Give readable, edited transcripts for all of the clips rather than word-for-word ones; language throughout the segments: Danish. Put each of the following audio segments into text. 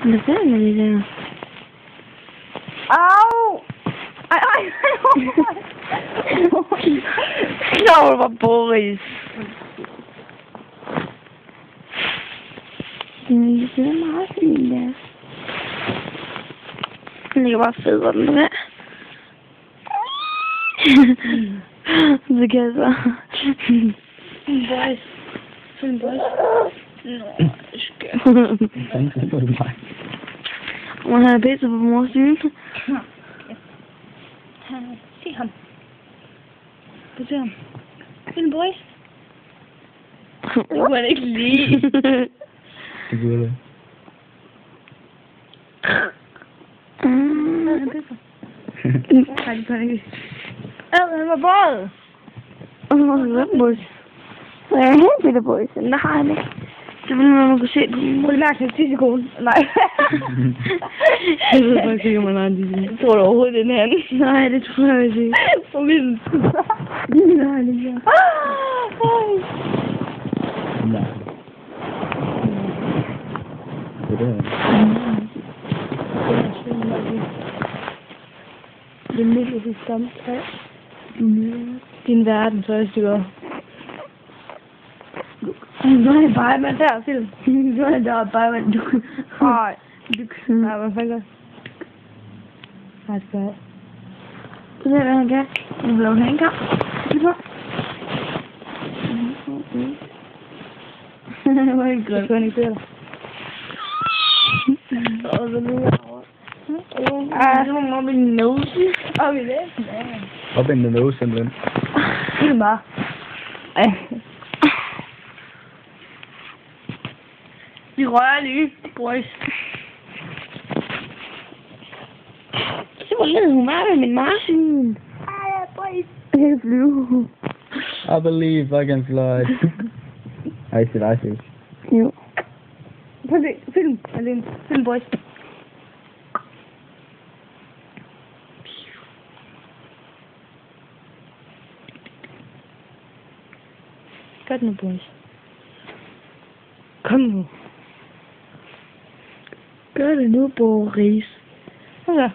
Hvad fanden er det der? Au! Ej. Nå, det var Boris. Det er meget fint, der. Den ligger bare fed, hvor den er. Så kan jeg så. Boys. Film boys. Nå, skønt. Hvordan skal du mig? Hun havde pisse på mors syn. Se ham. Se ham. Film boys. Det kunne han ikke lide. Det burde det. Han pisser. Nej, det kan han ikke. Han var båret. Og så var det en boys. Så jeg er helt bitte boys. Men der har han ikke. Det ville man kunne se på min mor. Prøv lige mærke til tissekone. Nej. Jeg ved faktisk ikke, om man har en tissekone. Jeg tror du overhovedet, det er en anden. Nej, det tror jeg ikke. For vildt. Nej, det er Nej. Det er det. Det er midt i samme træ. Din verden, så er det nu er jeg bare med der, film. Nu er jeg der bare med du. Nej. Nej, hvad fanden gør? Nej, skal jeg. Så det er, hvad han kan. Han blev en kamp. Det var. Det var ikke grønt. Det var ikke det, Og så nu er jeg over. Så må man min nose. Op i det? Op in the nose, simpelthen. Det er bare. Ej. Vi rører lige, boys. Se hvor led hun er med min marsvin. Ej, boys. Jeg kan flyve. I believe I can fly. I see. Jo. Prøv at se. Film. Alene. Film, boys. Gør det nu, boys. Kom nu. Gør det nu, Boris. Okay.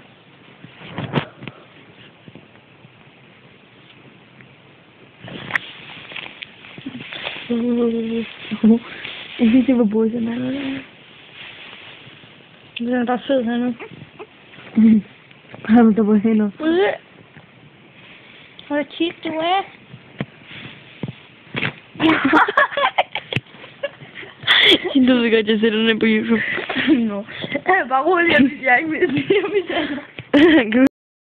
Jeg synes, det var Boris, han er der. Det er bare sød her nu. Han er på hænder. Hvor cheap du er. Du ved godt, jeg sætter den på YouTube. Nå. Bare roligt, jeg ikke vil sige,